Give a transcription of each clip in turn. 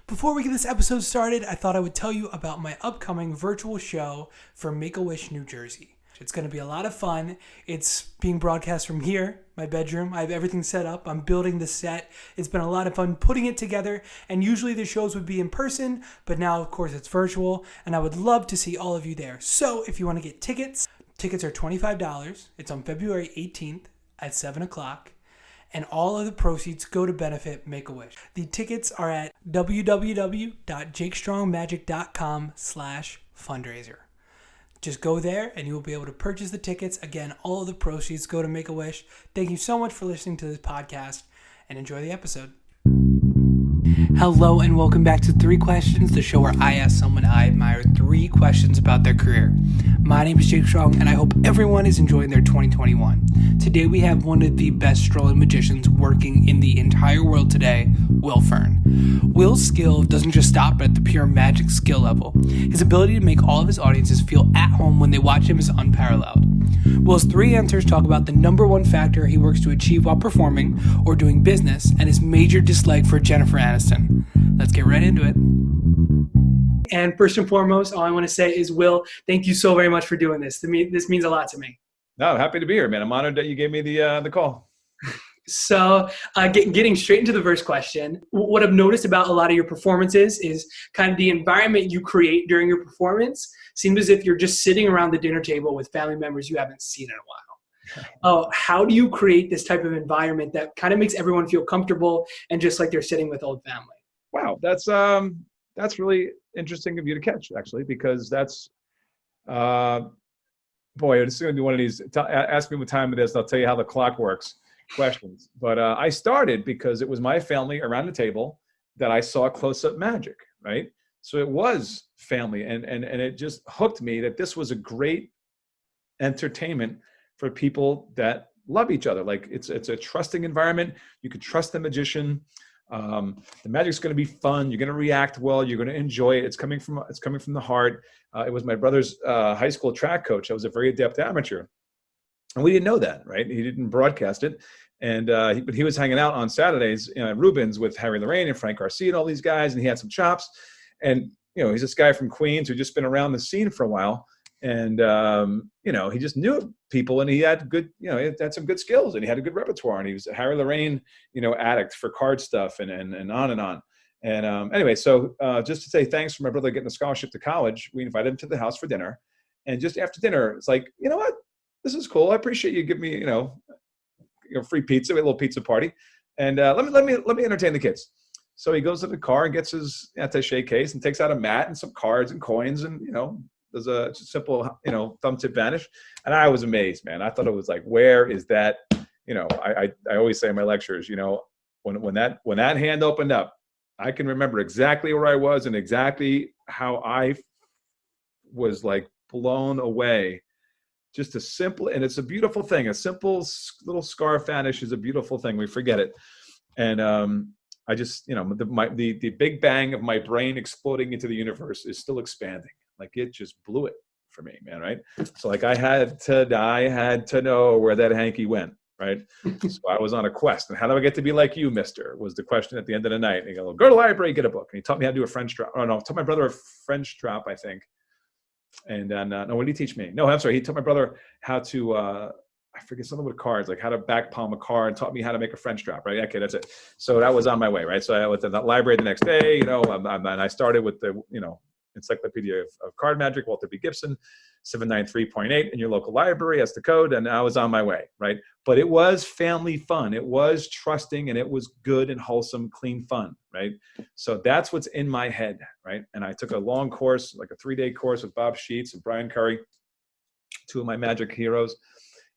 Before we get this episode started, I thought I would tell you about my upcoming virtual show for Make-A-Wish, New Jersey. It's going to be a lot of fun. It's being broadcast from here, my bedroom. I have everything set up. I'm building the set. It's been a lot of fun putting it together. And usually the shows would be in person, but now, of course, it's virtual. And I would love to see all of you there. So if you want to get tickets, tickets are $25. It's on February 18th at 7 o'clock. And all of the proceeds go to benefit Make-A-Wish. The tickets are at www.jakestrongmagic.com/fundraiser. Just go there and you will be able to purchase the tickets. Again, all of the proceeds go to Make-A-Wish. Thank you so much for listening to this podcast and enjoy the episode. Hello and welcome back to 3 Questions, the show where I ask someone I admire 3 questions about their career. My name is Jake Strong and I hope everyone is enjoying their 2021. Today we have one of the best strolling magicians working in the entire world today, Will Fern. Will's skill doesn't just stop at the pure magic skill level. His ability to make all of his audiences feel at home when they watch him is unparalleled. Will's 3 answers talk about the number 1 factor he works to achieve while performing or doing business and his major dislike for Jennifer Aniston. Let's get right into it. And first and foremost, all I want to say is, Will, thank you so very much for doing this. To me, this means a lot to me. No, I'm happy to be here, man. I'm honored that you gave me the call. So getting straight into the first question, what I've noticed about a lot of your performances is kind of the environment you create during your performance seems as if you're just sitting around the dinner table with family members you haven't seen in a while. How do you create this type of environment that kind of makes everyone feel comfortable and just like they're sitting with old family? Wow, that's really interesting of you to catch, actually, because that's, boy, it's going to be one of these, ask me what time it is, and I'll tell you how the clock works questions. But I started because it was my family around the table that I saw close-up magic, right? So it was family, and it just hooked me that this was a great entertainment for people that love each other. Like it's a trusting environment. You can trust the magician. The magic's going to be fun. You're going to react well. You're going to enjoy it. It's coming from the heart. It was my brother's high school track coach. I was a very adept amateur, and we didn't know that, right? He didn't broadcast it, and but he was hanging out on Saturdays at Rubens with Harry Lorraine and Frank Garcia and all these guys, and he had some chops. And he's this guy from Queens who just been around the scene for a while. And, he just knew people, and he had good, he had some good skills, and he had a good repertoire, and he was a Harry Lorraine, addict for card stuff and on and on. And anyway, so just to say thanks for my brother getting a scholarship to college, we invited him to the house for dinner. And just after dinner, it's like, you know what, this is cool. I appreciate you giving me, free pizza, a little pizza party. And let me entertain the kids. So he goes to the car and gets his attaché case and takes out a mat and some cards and coins and, does a simple, thumb tip vanish. And I was amazed, man. I thought it was like, where is that? I always say in my lectures, when that hand opened up, I can remember exactly where I was and exactly how I was like blown away. Just a simple, and it's a beautiful thing. A simple little scarf vanish is a beautiful thing. We forget it. And I just, the big bang of my brain exploding into the universe is still expanding. Like it just blew it for me, man, right? So like I had to know where that hanky went, right? So I was on a quest. And how do I get to be like you, mister, was the question at the end of the night. And he go to the library, get a book. And he taught me how to do a French drop. Oh, no, taught my brother a French drop, I think. And then, no, what did he teach me? No, I'm sorry. He taught my brother how to, I forget something with cards, like how to back palm a card, and taught me how to make a French drop, right? Okay, that's it. So that was on my way, right? So I went to the library the next day, and I started with the, Encyclopedia of Card Magic, Walter B. Gibson, 793.8 in your local library. That's the code. And I was on my way, right? But it was family fun. It was trusting, and it was good and wholesome, clean fun, right? So that's what's in my head, right? And I took a long course, like a 3-day course with Bob Sheets and Brian Curry, 2 of my magic heroes.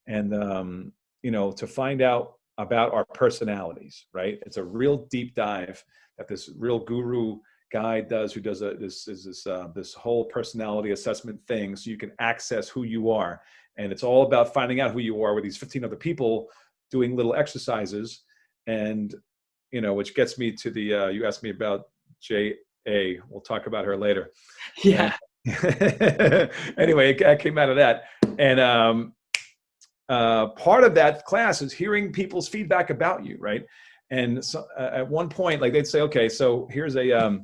And, to find out about our personalities, right? It's a real deep dive that this real guru guy does, who does this whole personality assessment thing, so you can access who you are. And it's all about finding out who you are with these 15 other people doing little exercises. And, which gets me to the, you asked me about J.A. We'll talk about her later. Yeah. Anyway, it came out of that. And part of that class is hearing people's feedback about you, right? And so at one point, like they'd say, okay, so here's a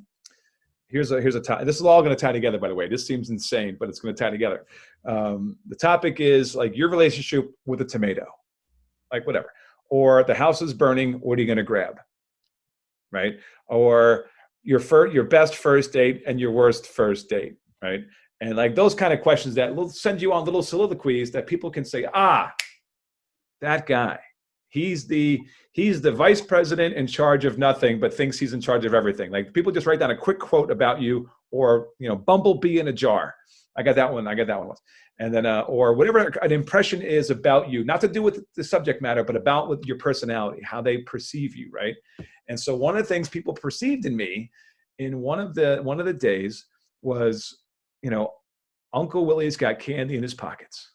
here's a tie. This is all going to tie together, by the way. This seems insane, but it's going to tie together. The topic is like your relationship with a tomato, like whatever, or the house is burning. What are you going to grab? Right. Or your best first date and your worst first date. Right. And like those kind of questions that will send you on little soliloquies that people can say, that guy, he's the vice president in charge of nothing, but thinks he's in charge of everything. Like people just write down a quick quote about you, or, bumblebee in a jar. I got that one once. And then, or whatever an impression is about you, not to do with the subject matter, but about with your personality, how they perceive you. Right. And so one of the things people perceived in me in one of the days was, Uncle Willie's got candy in his pockets.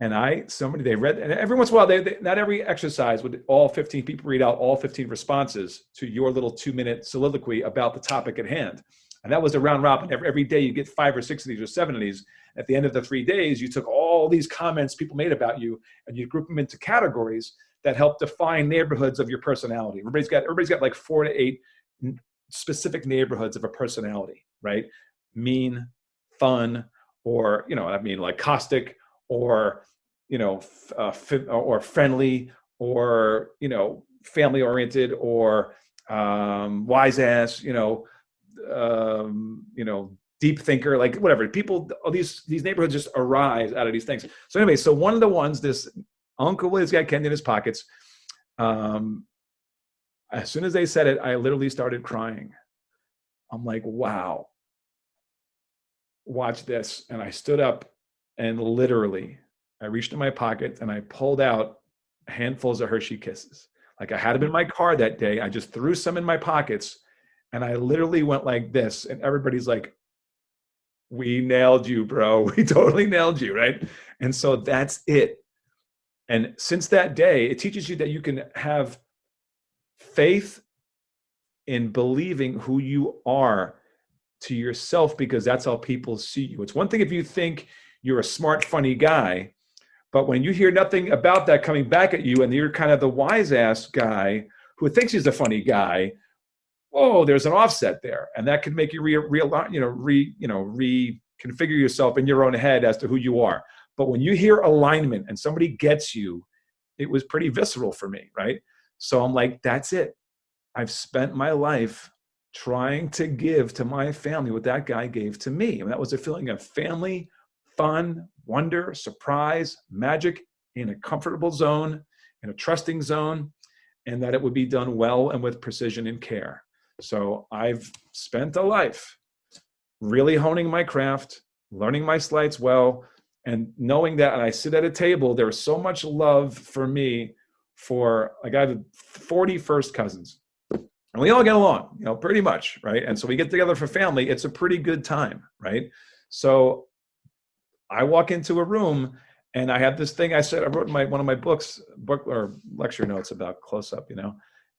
And they read, and every once in a while, not every exercise would all 15 people read out all 15 responses to your little 2-minute soliloquy about the topic at hand. And that was a round robin. Every day you get 5 or 6 of these or 7 of these. At the end of the 3 days, you took all these comments people made about you and you group them into categories that help define neighborhoods of your personality. Everybody's got like 4 to 8 specific neighborhoods of a personality, right? Mean, fun, or, like caustic, or, or friendly, or, family oriented, or wise ass, deep thinker, like whatever. People, all these neighborhoods just arise out of these things. So anyway, so one of the ones, this Uncle Willie's got candy in his pockets. As soon as they said it, I literally started crying. I'm like, wow, watch this. And I stood up and literally I reached in my pocket and I pulled out handfuls of Hershey Kisses. Like I had them in my car that day. I just threw some in my pockets and I literally went like this. And everybody's like, we nailed you, bro. We totally nailed you, right? And so that's it. And since that day, it teaches you that you can have faith in believing who you are to yourself, because that's how people see you. It's one thing if you think you're a smart, funny guy, but when you hear nothing about that coming back at you and you're kind of the wise ass guy who thinks he's a funny guy, whoa, there's an offset there. And that can make you reconfigure yourself in your own head as to who you are. But when you hear alignment and somebody gets you, it was pretty visceral for me, right? So I'm like, that's it. I've spent my life trying to give to my family what that guy gave to me. And that was a feeling of family, fun, wonder, surprise, magic in a comfortable zone, in a trusting zone, and that it would be done well and with precision and care. So I've spent a life really honing my craft, learning my sleights well, and knowing that when I sit at a table, there's so much love for me for, like, I have 40 first cousins. And we all get along, pretty much, right? And so we get together for family. It's a pretty good time, right? So I walk into a room and I have this thing I wrote in one of my book or lecture notes about close-up,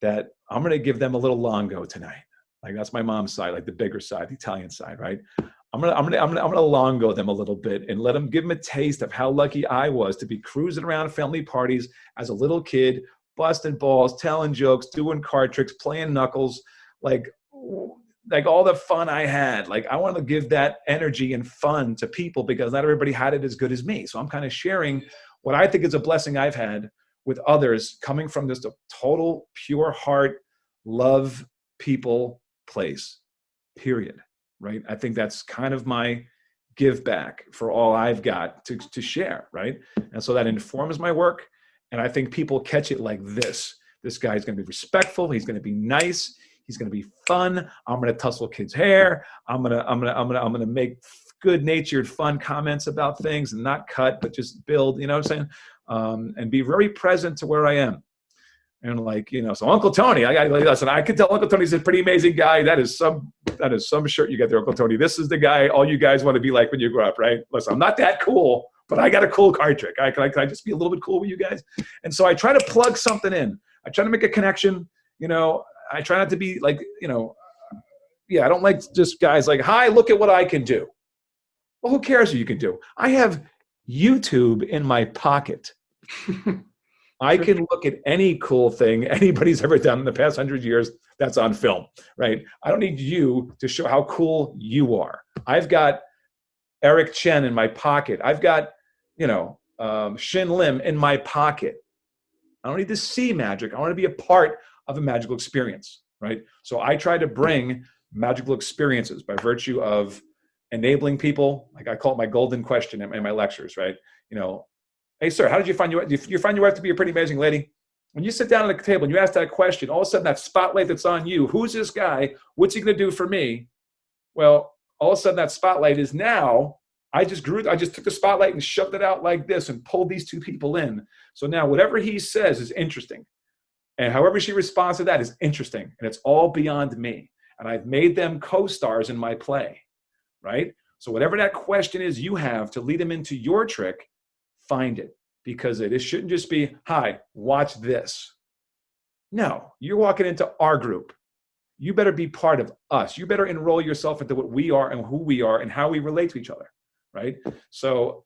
that I'm going to give them a little longo tonight. Like that's my mom's side, like the bigger side, the Italian side, right? I'm gonna longo them a little bit and give them a taste of how lucky I was to be cruising around family parties as a little kid, busting balls, telling jokes, doing card tricks, playing knuckles, like all the fun I had. Like I want to give that energy and fun to people because not everybody had it as good as me. So I'm kind of sharing what I think is a blessing I've had with others, coming from this total pure heart, love people place, period. Right? I think that's kind of my give back for all I've got to share, right? And so that informs my work. And I think people catch it like this. This guy's going to be respectful. He's going to be nice. He's going to be fun. I'm going to tussle kids' hair. I'm going to make good-natured, fun comments about things and not cut, but just build, you know what I'm saying? And be very present to where I am. And so Uncle Tony, listen, I could tell Uncle Tony's a pretty amazing guy. That is some shirt you get there, Uncle Tony. This is the guy all you guys want to be like when you grow up, right? Listen, I'm not that cool, but I got a cool card trick. Can I just be a little bit cool with you guys? And so I try to plug something in. I try to make a connection. I try not to be like, I don't like just guys like, hi, look at what I can do. Well, who cares what you can do? I have YouTube in my pocket. I can look at any cool thing anybody's ever done in the past 100 years, that's on film, right? I don't need you to show how cool you are. I've got Eric Chen in my pocket. I've got, Shin Lim in my pocket. I don't need to see magic. I want to be a part of a magical experience, right? So I try to bring magical experiences by virtue of enabling people. Like I call it my golden question in my lectures, right? Hey, sir, how did you find you find your wife to be a pretty amazing lady? When you sit down at the table and you ask that question, all of a sudden that spotlight that's on you, who's this guy? What's he going to do for me? Well, all of a sudden that spotlight is now, I just took the spotlight and shoved it out like this and pulled these two people in. So now whatever he says is interesting. And however she responds to that is interesting. And it's all beyond me. And I've made them co-stars in my play, right? So whatever that question is you have to lead them into your trick, find it. Because it shouldn't just be, hi, watch this. No, you're walking into our group. You better be part of us. You better enroll yourself into what we are and who we are and how we relate to each other, right? So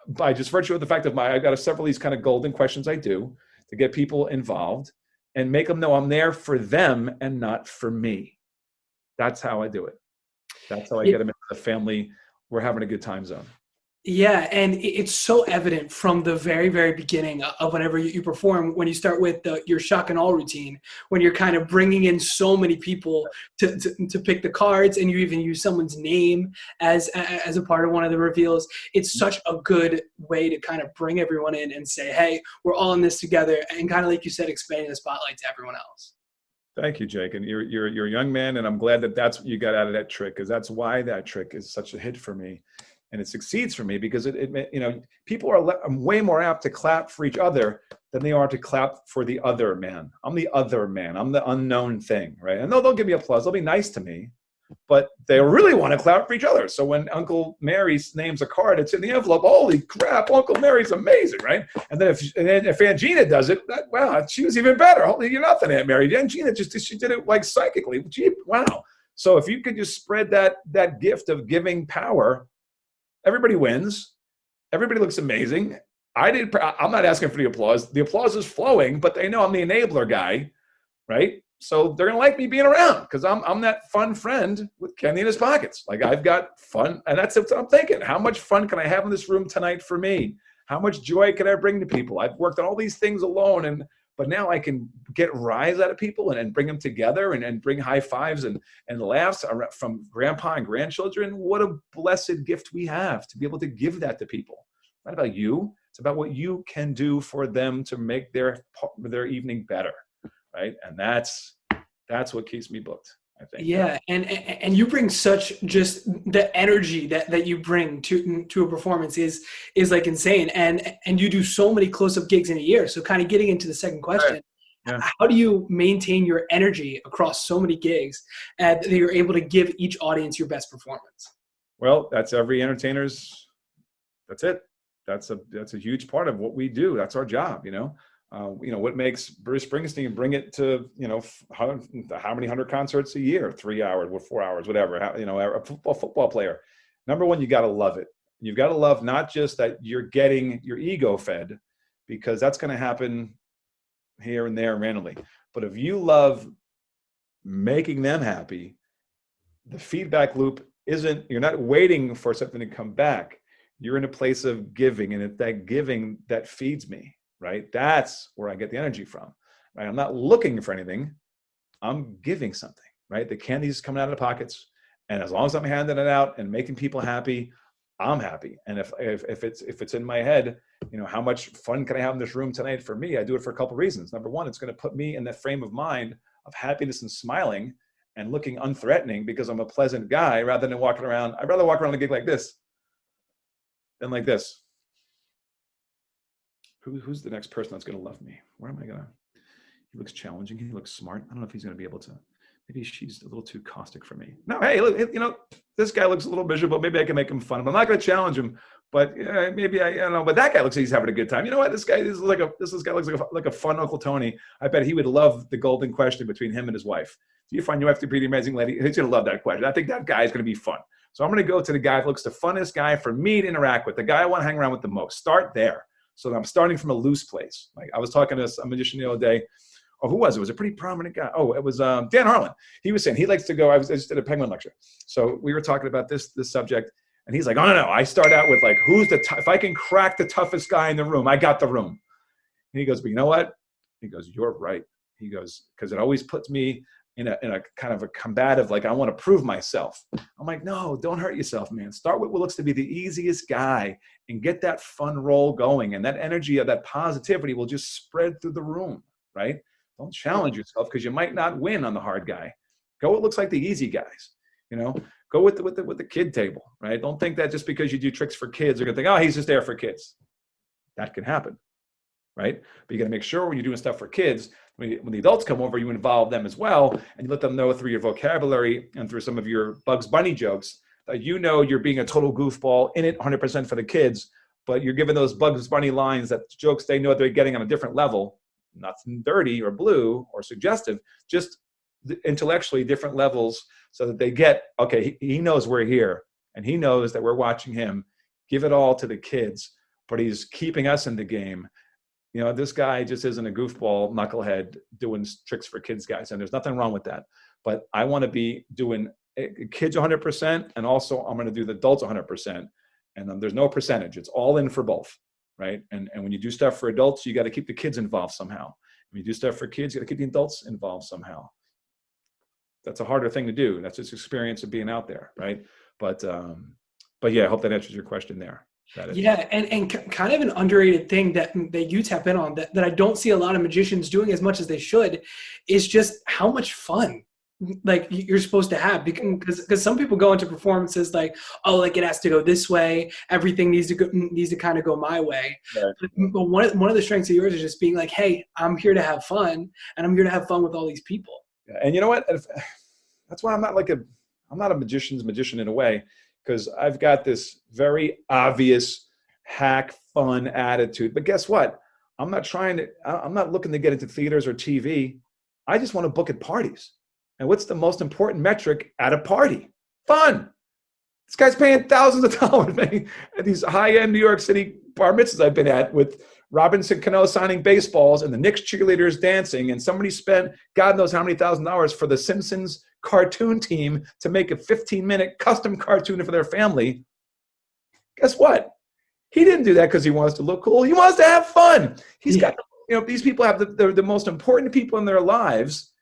by just virtue of the fact of I've got several of these kind of golden questions I do to get people involved and make them know I'm there for them and not for me. That's how I do it. That's how I get them into the family. We're having a good time zone. Yeah, and it's so evident from the very, very beginning of whenever you perform, when you start with your shock and awe routine, when you're kind of bringing in so many people to pick the cards, and you even use someone's name as a part of one of the reveals. It's such a good way to kind of bring everyone in and say, hey, we're all in this together, and kind of like you said, expanding the spotlight to everyone else. Thank you, Jake. And you're a young man, and I'm glad that that's what you got out of that trick, because that's why that trick is such a hit for me. And it succeeds for me because people are way more apt to clap for each other than they are to clap for the other man. I'm the other man. I'm the unknown thing, right? And they'll give me applause. They'll be nice to me, but they really want to clap for each other. So when Uncle Mary names a card, it's in the envelope. Holy crap, Uncle Mary's amazing, right? And then if Aunt Gina does it, wow, she was even better. Holy, you're nothing, Aunt Mary. Aunt Gina she did it like psychically. Gee, wow. So if you could just spread that gift of giving power, everybody wins. Everybody looks amazing. I'm not asking for the applause. The applause is flowing, but they know I'm the enabler guy, right? So they're gonna like me being around because I'm that fun friend with Kenny in his pockets. Like I've got fun, and that's what I'm thinking. How much fun can I have in this room tonight for me? How much joy can I bring to people? I've worked on all these things alone, but now I can get rise out of people and bring them together and bring high fives and laughs from grandpa and grandchildren. What a blessed gift we have to be able to give that to people. It's not about you. It's about what you can do for them to make their evening better, right? And that's what keeps me booked, I think. Yeah, and you bring such just the energy that you bring to a performance is like insane, and you do so many close-up gigs in a year. So kind of getting into the second question, yeah. How do you maintain your energy across so many gigs that you're able to give each audience your best performance? Well, that's every entertainer's. That's it. That's a huge part of what we do. That's our job, what makes Bruce Springsteen bring it to, how many hundred concerts a year, 3 hours or 4 hours, whatever, a football player. Number one, you got to love it. You've got to love not just that you're getting your ego fed, because that's going to happen here and there randomly. But if you love making them happy, the feedback loop you're not waiting for something to come back. You're in a place of giving, and it's that giving that feeds me. Right? That's where I get the energy from. Right? I'm not looking for anything. I'm giving something, right? The candy's coming out of the pockets. And as long as I'm handing it out and making people happy, I'm happy. And if it's in my head, how much fun can I have in this room tonight? For me, I do it for a couple of reasons. Number one, it's going to put me in that frame of mind of happiness and smiling and looking unthreatening because I'm a pleasant guy rather than walking around. I'd rather walk around a gig like this than like this. Who's the next person that's going to love me? Where am I going to? He looks challenging. He looks smart. I don't know if he's going to be able to. Maybe she's a little too caustic for me. No, hey, look, this guy looks a little miserable. Maybe I can make him fun. I'm not going to challenge him, but maybe I don't know. But that guy looks like he's having a good time. You know what? This guy looks like a fun Uncle Tony. I bet he would love the golden question between him and his wife. Do you find your wife to be the amazing lady? He's going to love that question. I think that guy is going to be fun. So I'm going to go to the guy who looks the funnest guy for me to interact with, the guy I want to hang around with the most. Start there. So I'm starting from a loose place. Like I was talking to a magician the other day Oh, who was it? It was a pretty prominent guy. Oh, it was Dan Harlan. He was saying he likes to go. I just did a Penguin lecture, so we were talking about this subject, and he's like, oh no, I start out with like, who's the if I can crack the toughest guy in the room, I got the room. And he goes, but you know what? He goes, you're right. He goes, because it always puts me in a kind of a combative, like I want to prove myself. I'm like, no, don't hurt yourself, man. Start with what looks to be the easiest guy and get that fun roll going, and that energy of that positivity will just spread through the room, right? Don't challenge yourself because you might not win on the hard guy. Go what looks like the easy guys, Go with the kid table, right? Don't think that just because you do tricks for kids, you're gonna think, oh, he's just there for kids. That can happen, right? But you gotta make sure when you're doing stuff for kids, when the adults come over, you involve them as well, and you let them know through your vocabulary and through some of your Bugs Bunny jokes that you're being a total goofball in it 100% for the kids, but you're giving those Bugs Bunny lines, that jokes they know they're getting on a different level, nothing dirty or blue or suggestive, just intellectually different levels so that they get, okay, he knows we're here and he knows that we're watching him. Give it all to the kids, but he's keeping us in the game. This guy just isn't a goofball knucklehead doing tricks for kids, guys, and there's nothing wrong with that. But I want to be doing kids 100%, and also I'm going to do the adults 100%. And there's no percentage; it's all in for both, right? And when you do stuff for adults, you got to keep the kids involved somehow. When you do stuff for kids, you got to keep the adults involved somehow. That's a harder thing to do. That's just experience of being out there, right? But yeah, I hope that answers your question there. Yeah, and kind of an underrated thing that you tap in on that I don't see a lot of magicians doing as much as they should is just how much fun like you're supposed to have, because some people go into performances like, oh, like it has to go this way, everything needs to kind of go my way. Right. But one of the strengths of yours is just being like, hey, I'm here to have fun, and I'm here to have fun with all these people. Yeah, and you know what? That's why I'm not a magician's magician in a way. Because I've got this very obvious hack fun attitude. But guess what? I'm not looking to get into theaters or TV. I just want to book at parties. And what's the most important metric at a party? Fun. This guy's paying thousands of dollars, man, at these high-end New York City bar mitzvahs I've been at with Robinson Cano signing baseballs and the Knicks cheerleaders dancing, and somebody spent God knows how many $1,000s for the Simpsons cartoon team to make a 15-minute custom cartoon for their family. Guess what? He didn't do that because he wants to look cool. He wants to have fun. He's got, these people have the most important people in their lives,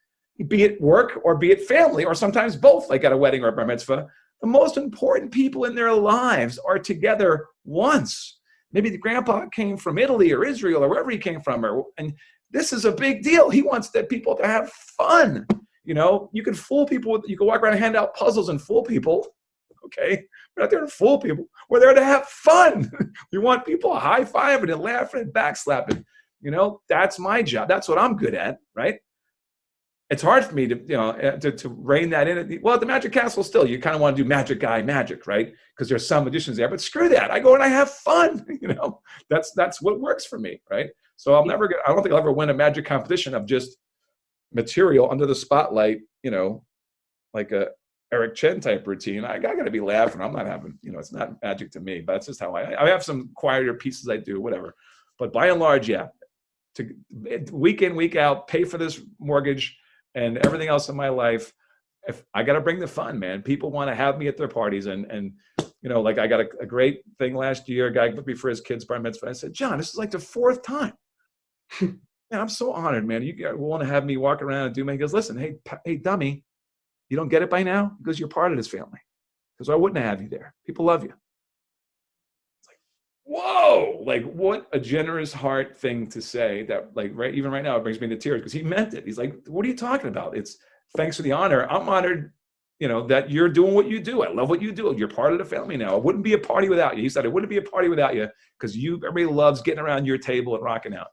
be it work or be it family, or sometimes both, like at a wedding or a bar mitzvah. The most important people in their lives are together once. Maybe the grandpa came from Italy or Israel or wherever he came from, and this is a big deal. He wants people to have fun. You can fool people. You can walk around and hand out puzzles and fool people. Okay, we're not there to fool people. We're there to have fun. We want people high-fiving and laughing and backslapping. That's my job. That's what I'm good at, right? It's hard for me to rein that in. Well, at the Magic Castle, still, you kind of want to do magic guy magic, right? Because there's some magicians there, but screw that. I go and I have fun. That's what works for me, right? So I don't think I'll ever win a magic competition of just material under the spotlight, like a Eric Chen type routine. I got to be laughing. I'm not having, it's not magic to me, but that's just how I have some quieter pieces I do, whatever. But by and large, yeah, to week in, week out, pay for this mortgage and everything else in my life. If I got to bring the fun, man. People want to have me at their parties, and like I got a great thing last year. A guy booked me for his kid's bar mitzvah. I said, John, this is like the 4th time. Man, I'm so honored, man. You want to have me walk around and do me? He goes, listen, hey, dummy, you don't get it by now? Because you're part of this family. Because I wouldn't have you there. People love you. It's like, whoa, like what a generous heart thing to say that, like, even right now, it brings me to tears because he meant it. He's like, what are you talking about? It's thanks for the honor. I'm honored, that you're doing what you do. I love what you do. You're part of the family now. It wouldn't be a party without you. He said, it wouldn't be a party without you because everybody loves getting around your table and rocking out.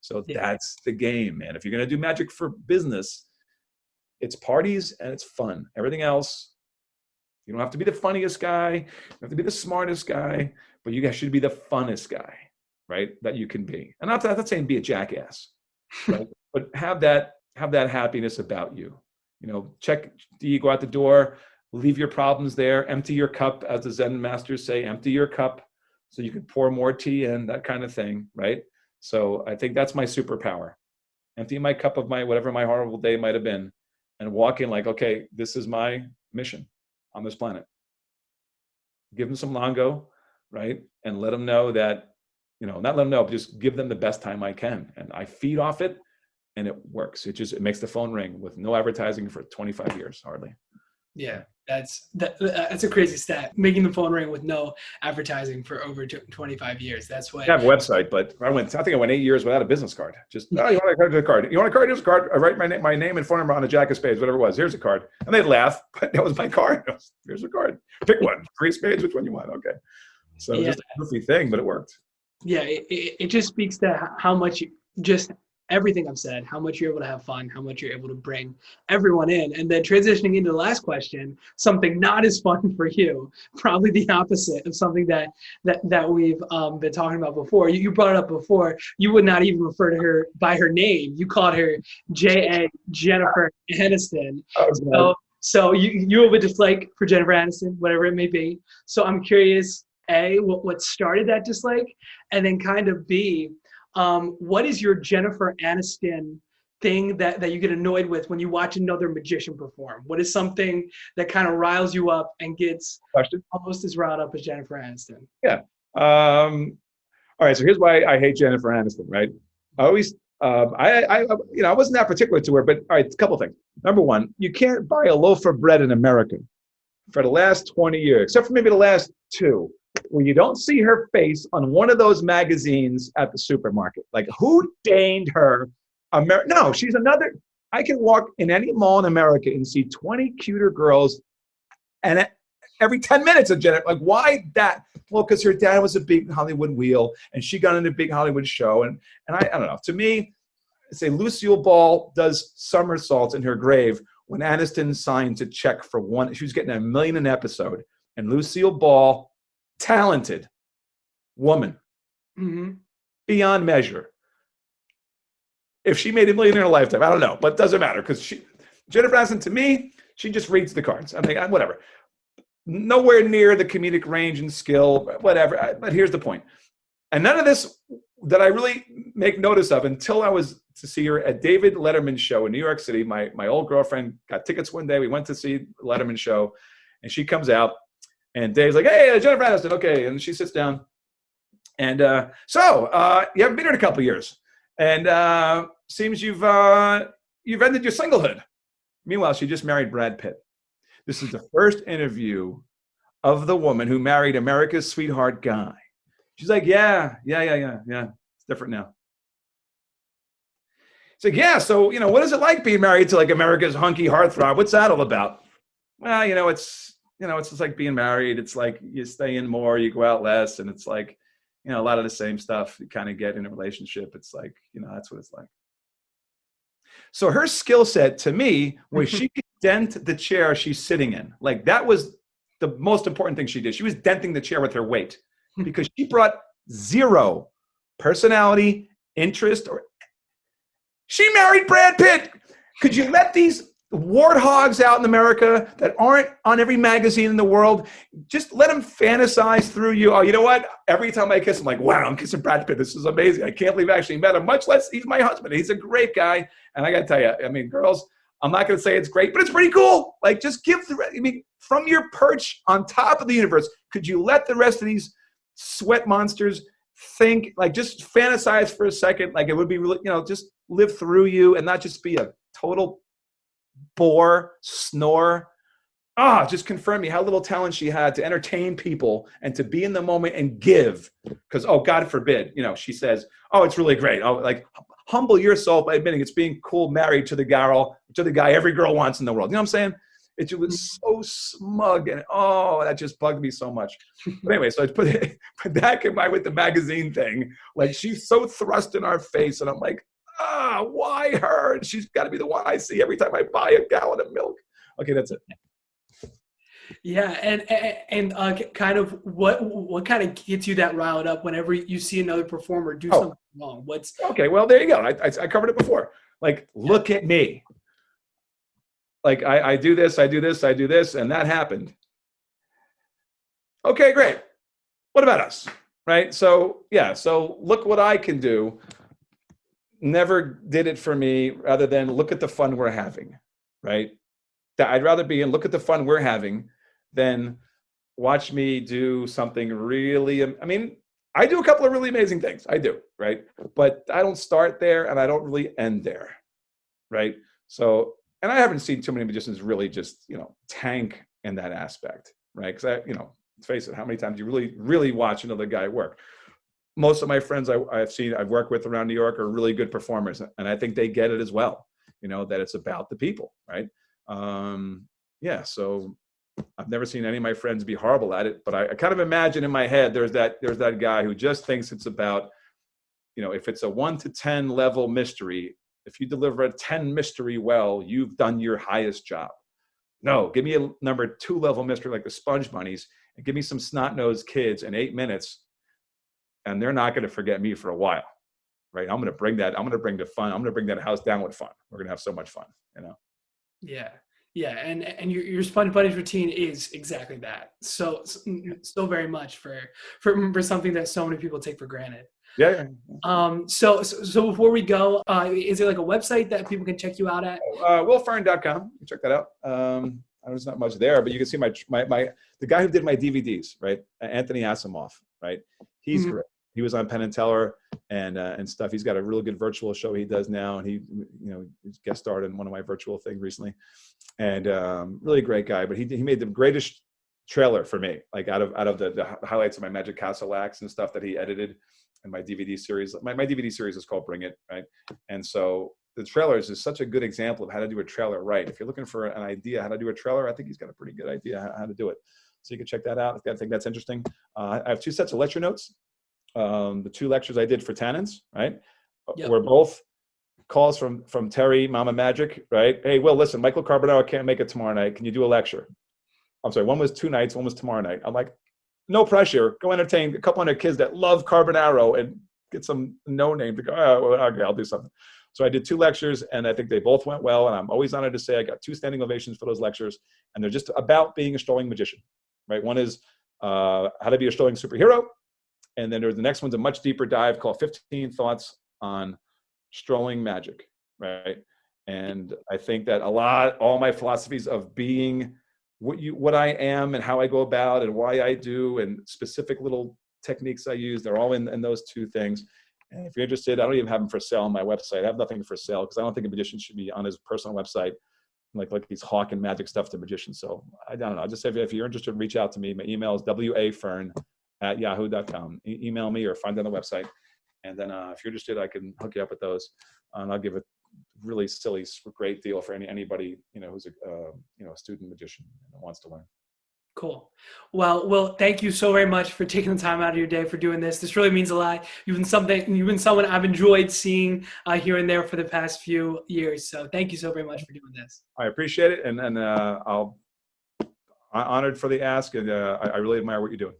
So that's the game, man. If you're going to do magic for business, it's parties and it's fun. Everything else, you don't have to be the funniest guy. You don't have to be the smartest guy, but you guys should be the funnest guy, right? That you can be. And I'm not saying be a jackass, right? But have that happiness about you. Check, do you go out the door, leave your problems there, empty your cup, as the Zen masters say, empty your cup so you can pour more tea in, that kind of thing, right? So I think that's my superpower. emptying my cup of my whatever my horrible day might have been, and walk in like, okay, this is my mission on this planet. Give them some Longo, right? And let them know that, not let them know, but just give them the best time I can. And I feed off it, and it works. It makes the phone ring with no advertising for 25 years, hardly. Yeah, that's a crazy stat. Making the phone ring with no advertising for over 25 years. That's what. I have a website, but I think I went 8 years without a business card. Just, you want a card? You want a card? Here's a card. I write my name and phone number on a jack of spades, whatever it was. Here's a card. And they'd laugh, but that was my card. Here's a card. Pick one. 3 spades, which one you want? Okay. So just a goofy thing, but it worked. Yeah, it just speaks to how much just everything I've said, how much you're able to have fun, how much you're able to bring everyone in. And then transitioning into the last question, something not as fun for you, probably the opposite of something that we've been talking about before. You brought it up before. You would not even refer to her by her name. You called her Jennifer Aniston. So you have a dislike for Jennifer Aniston, whatever it may be. So I'm curious, A, what started that dislike? And then kind of B, what is your Jennifer Aniston thing that you get annoyed with when you watch another magician perform? What is something that kind of riles you up and gets almost as riled up as Jennifer Aniston? Yeah. All right. So here's why I hate Jennifer Aniston, right? I always, I wasn't that particular to her, but all right, a couple of things. Number one, you can't buy a loaf of bread in America for the last 20 years, except for maybe the last 2. When you don't see her face on one of those magazines at the supermarket. Like, who deigned her? No, she's another. I can walk in any mall in America and see 20 cuter girls, and every 10 minutes of Jennifer. Like, why that? Well, because her dad was a big Hollywood wheel, and she got in a big Hollywood show. And I don't know. To me, say Lucille Ball does somersaults in her grave when Aniston signed a check for one. She was getting $1 million an episode, and Lucille Ball, talented woman, beyond measure. If she made $1 million in her lifetime, I don't know, but it doesn't matter because Jennifer Aniston, to me, she just reads the cards. I mean, whatever. Nowhere near the comedic range and skill, whatever. But here's the point. And none of this that I really make notice of until I was to see her at David Letterman's show in New York City. My old girlfriend got tickets one day. We went to see Letterman's show, and she comes out. And Dave's like, hey, Jennifer Aniston, okay. And she sits down. And so you haven't been here in a couple of years. And seems you've ended your singlehood. Meanwhile, she just married Brad Pitt. This is the first interview of the woman who married America's sweetheart guy. She's like, yeah. It's different now. It's like, yeah, so, what is it like being married to like America's hunky heartthrob? What's that all about? Well, it's just like being married. It's like you stay in more, you go out less. And it's like, a lot of the same stuff you kind of get in a relationship. It's like, that's what it's like. So her skill set to me was she could dent the chair she's sitting in. Like that was the most important thing she did. She was denting the chair with her weight because she brought zero personality, interest, she married Brad Pitt. Could you let these warthogs out in America that aren't on every magazine in the world, just let them fantasize through you? Oh, you know what? Every time I kiss him, like, wow, I'm kissing Brad Pitt. This is amazing. I can't believe I actually met him, much less he's my husband. He's a great guy. And I got to tell you, I mean, girls, I'm not going to say it's great, but it's pretty cool. Like, just from your perch on top of the universe, could you let the rest of these sweat monsters think, like, just fantasize for a second? Like, it would be really, just live through you and not just be a total bore, snore. Just confirm me how little talent she had to entertain people and to be in the moment and give. Because, God forbid, she says, it's really great. Like, humble yourself by admitting it's being cool married to the guy every girl wants in the world. You know what I'm saying? It was so smug, and that just bugged me so much. But anyway, so I put that combined with the magazine thing. Like, she's so thrust in our face, and I'm like, why her? And she's got to be the one I see every time I buy a gallon of milk. Okay, that's it. Yeah, and kind of what kind of gets you that riled up whenever you see another performer do something wrong? Okay? Well, there you go. I covered it before. Like, look at me. Like, I do this, and that happened. Okay, great. What about us? Right? So, yeah, so look what I can do. never did it for me rather than look at the fun we're having, right? That I'd rather be in look at the fun we're having than watch me do something really, I mean, I do a couple of really amazing things. I do, right? But I don't start there and I don't really end there, right? So, and I haven't seen too many magicians really just, tank in that aspect, right? Because let's face it, how many times do you really, really watch another guy work? Most of my friends I've worked with around New York are really good performers, and I think they get it as well. That it's about the people, right? Yeah. So I've never seen any of my friends be horrible at it, but I kind of imagine in my head there's that guy who just thinks it's about, if it's a 1 to 10 level mystery, if you deliver a 10 mystery well, you've done your highest job. No, give me a number 2 level mystery like the Sponge Bunnies, and give me some snot-nosed kids in 8 minutes. And they're not going to forget me for a while, right? I'm going to bring the fun. I'm going to bring that house down with fun. We're going to have so much fun, Yeah. Yeah. And your Sponge Buddies routine is exactly that. So very much for something that so many people take for granted. Yeah. So before we go, is there like a website that people can check you out at? WillFern.com. You check that out. There's not much there, but you can see the guy who did my DVDs, right? Anthony Asimov, right? He's great. He was on Penn and Teller and stuff. He's got a really good virtual show he does now, and he guest starred in one of my virtual things recently, and really great guy. But he made the greatest trailer for me, like out of the highlights of my Magic Castle acts and stuff that he edited in my DVD series. My DVD series is called Bring It, right? And so the trailers is such a good example of how to do a trailer right. If you're looking for an idea how to do a trailer, I think he's got a pretty good idea how to do it. So you can check that out. I think that's interesting. I have 2 sets of lecture notes. The 2 lectures I did for Tannins, right? Yep. Were both calls from Terry, Mama Magic, right? Hey, Will, listen, Michael Carbonaro can't make it tomorrow night. Can you do a lecture? I'm sorry, one was 2 nights, one was tomorrow night. I'm like, no pressure. Go entertain a couple hundred kids that love Carbonaro and get some no name to go, okay, I'll do something. So I did 2 lectures, and I think they both went well. And I'm always honored to say I got 2 standing ovations for those lectures. And they're just about being a strolling magician, right? One is how to be a strolling superhero. And then the next one's a much deeper dive called 15 Thoughts on Strolling Magic, right? And I think that all my philosophies of being what I am and how I go about and why I do and specific little techniques I use, they're all in those 2 things. And if you're interested, I don't even have them for sale on my website. I have nothing for sale because I don't think a magician should be on his personal website like he's hawking magic stuff to magicians. So I don't know. I'll just say if you're interested, reach out to me. My email is wafern@yahoo.com. Email me or find it on the website. And then if you're interested, I can hook you up with those. And I'll give a really silly, great deal for anybody, who's a student magician and wants to learn. Cool. Well, thank you so very much for taking the time out of your day for doing this. This really means a lot. You've been someone I've enjoyed seeing here and there for the past few years. So thank you so very much for doing this. I appreciate it. And I'm honored for the ask. And I really admire what you're doing.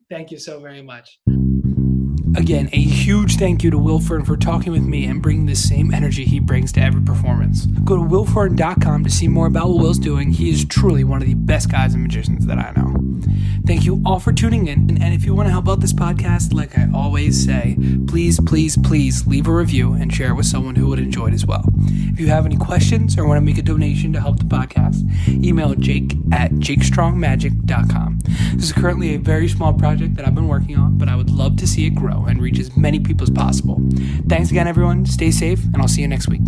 Thank you so very much. Again, a huge thank you to Will Fern for talking with me and bringing the same energy he brings to every performance. Go to willfern.com to see more about what Will's doing. He is truly one of the best guys and magicians that I know. Thank you all for tuning in. And if you want to help out this podcast, like I always say, please, please, please leave a review and share it with someone who would enjoy it as well. If you have any questions or want to make a donation to help the podcast, email jake@jakestrongmagic.com. This is currently a very small project that I've been working on, but I would love to see it grow and reach as many people as possible. Thanks again, everyone. Stay safe, and I'll see you next week.